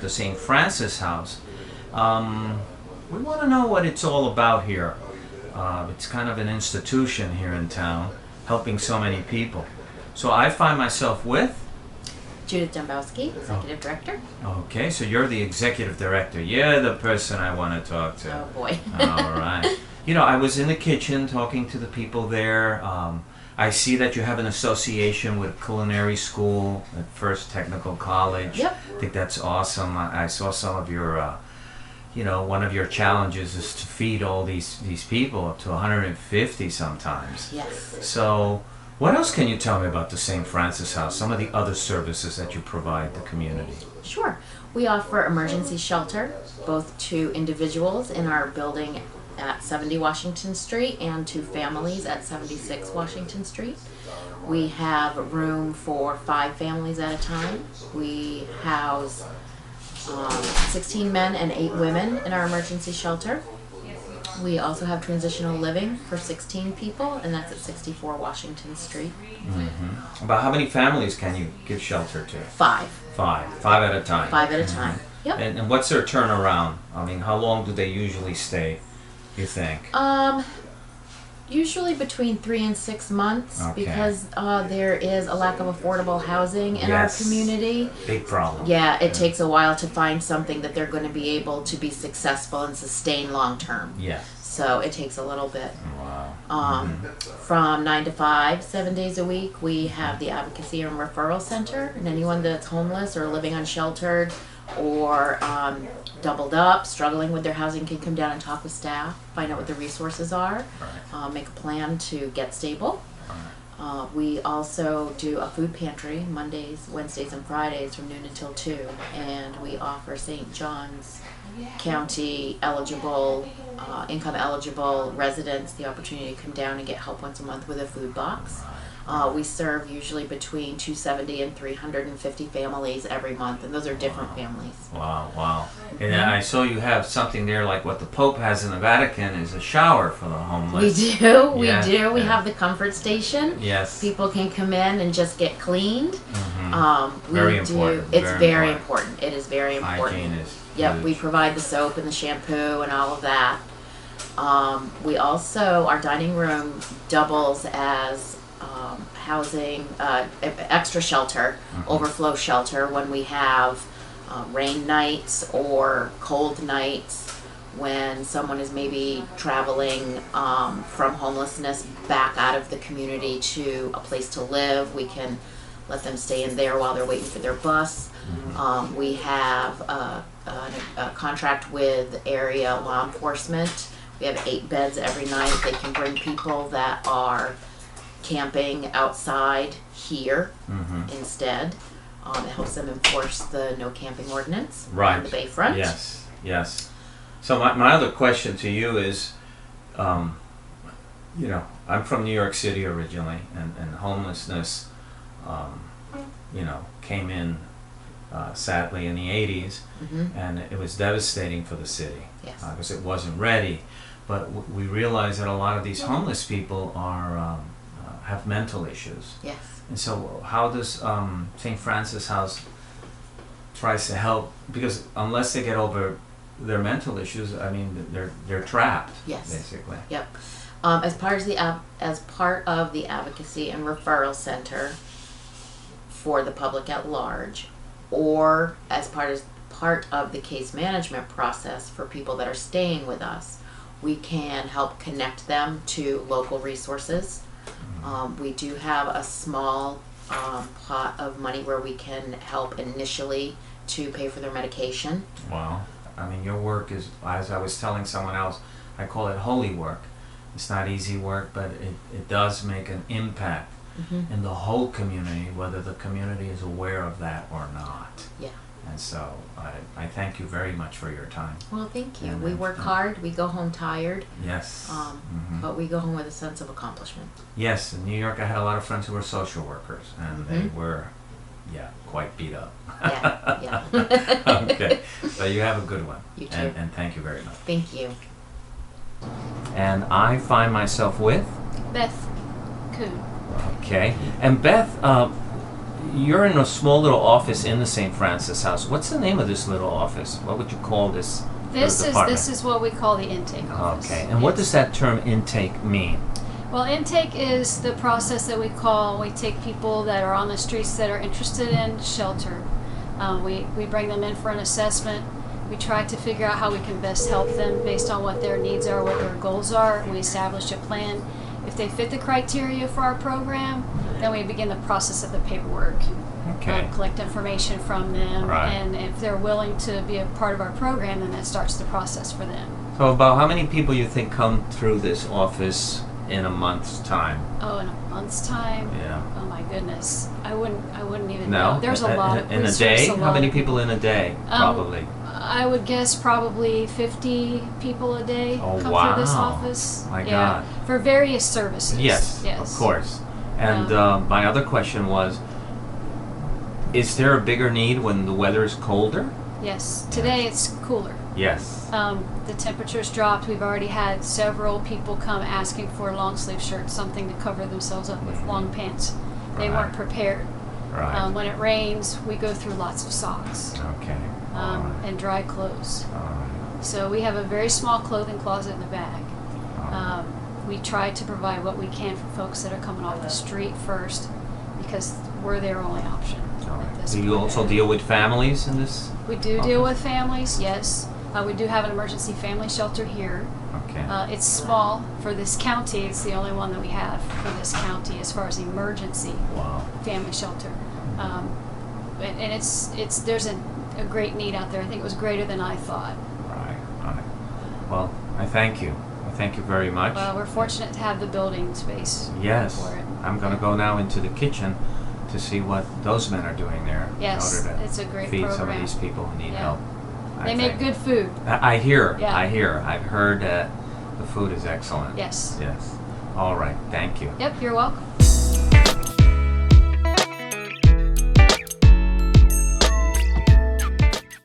the St. Francis house. We want to know what it's all about here. It's kind of an institution here in town, helping so many people. So I find myself with Judith Dombowski, Executive Director. Okay, so you're the Executive Director. You're the person I want to talk to. Oh boy. All right. You know, I was in the kitchen talking to the people there. I see that you have an association with culinary school at First Technical College. Yep. I think that's awesome. I saw some of your, one of your challenges is to feed all these people, up to 150 sometimes. Yes. So what else can you tell me about the St. Francis House, some of the other services that you provide the community? Sure. We offer emergency shelter, both to individuals in our building at 70 Washington Street and to families at 76 Washington Street. We have room for 5 families at a time. We house 16 men and 8 women in our emergency shelter. We also have transitional living for 16 people, and that's at 64 Washington Street. Mm-hmm. About how many families can you give shelter to? 5. 5 at a time. 5 at a time. Yep. And what's their turnaround? I mean, how long do they usually stay, you think? Usually between 3 and 6 months, Okay. because there is a lack of affordable housing in Yes. our community. Big problem. Yeah, it takes a while to find something that they're going to be able to be successful and sustain long term. Yes. So it takes a little bit. Wow. From 9 to 5, 7 days a week, we have the Advocacy and Referral Center, and anyone that's homeless or living unsheltered or doubled up, struggling with their housing, can come down and talk with staff, find out what the resources are, make a plan to get stable. We also do a food pantry Mondays, Wednesdays, and Fridays from noon until 2, and we offer St. John's County eligible, income eligible residents the opportunity to come down and get help once a month with a food box. We serve usually between 270 and 350 families every month, and those are different families. Wow. And I saw you have something there like what the Pope has in the Vatican is a shower for the homeless. We do. We Yeah. have the comfort station. Yes. People can come in and just get cleaned. Very important. It's very important. It is very important. Hygiene is Yep, huge. we provide the soap and the shampoo and all of that. We also, our dining room doubles as housing, extra shelter, overflow shelter when we have rain nights or cold nights, when someone is maybe traveling from homelessness back out of the community to a place to live. We can let them stay in there while they're waiting for their bus. We have a contract with area law enforcement. We have 8 beds every night. They can bring people that are camping outside here instead. It helps them enforce the no camping ordinance on the bayfront. Yes. So my other question to you is, I'm from New York City originally, and homelessness, came in sadly in the 80s, and it was devastating for the city because it wasn't ready. But we realize that a lot of these homeless people have mental issues. Yes. And so how does St. Francis House tries to help? Because unless they get over their mental issues, I mean, they're trapped. Yes. Basically. Yep. As part of the Advocacy and Referral Center for the public at large, or as part of the case management process for people that are staying with us, we can help connect them to local resources. We do have a small pot of money where we can help initially to pay for their medication. Wow. I mean, your work is, as I was telling someone else, I call it holy work. It's not easy work, but it does make an impact in the whole community, whether the community is aware of that or not. Yeah. And so I thank you very much for your time. Well, thank you. And we work hard. We go home tired. Yes. But we go home with a sense of accomplishment. Yes, in New York I had a lot of friends who were social workers, and they were, quite beat up. Yeah. Okay, so you have a good one. You too. And thank you very much. Thank you. And I find myself with? Beth Kuhn. Okay, and Beth, you're in a small little office in the St. Francis house. What's the name of this little office? What would you call this? This is what we call the intake office. Okay, and what does that term intake mean? Well, intake is the process that we take people that are on the streets that are interested in shelter. We bring them in for an assessment. We try to figure out how we can best help them based on what their needs are, what their goals are. We establish a plan. If they fit the criteria for our program, then we begin the process of the paperwork. Okay. Collect information from them, Right. and if they're willing to be a part of our program, then that starts the process for them. So about how many people you think come through this office in a month's time? Oh, in a month's time? Yeah. Oh my goodness, I wouldn't even No? know. There's a lot. In we a service day? a How lot many of people in a day, probably? I would guess probably 50 people a day Oh, come wow. through this office. My yeah, God. for various services. Yes, of course. And my other question was, is there a bigger need when the weather is colder? Yes. Today it's cooler. Yes. The temperature's dropped. We've already had several people come asking for long sleeve shirts, something to cover themselves up with long pants. They Right. weren't prepared. Right. When it rains, we go through lots of socks Okay. All right. and dry clothes. All right. So we have a very small clothing closet in the back. All right. We try to provide what we can for folks that are coming off the street first, because we're their only option. All at right. this Do you point. also deal with families in this? We do deal office? with families, yes. We do have an emergency family shelter here. Okay. It's small for this county. It's the only one that we have for this county as far as emergency Wow. family shelter. And there's a great need out there. I think it was greater than I thought. Right. Right. Well, I thank you. I thank you very much. We're fortunate to have the building space Yes. for it. I'm going to go now into the kitchen to see what those men are doing there Yes, in order to it's a great feed some of program. these people who need Yeah. help. They make good food. I hear. Yeah. I hear. I've heard that the food is excellent. Yes. Yes. All right. Thank you. Yep, you're welcome.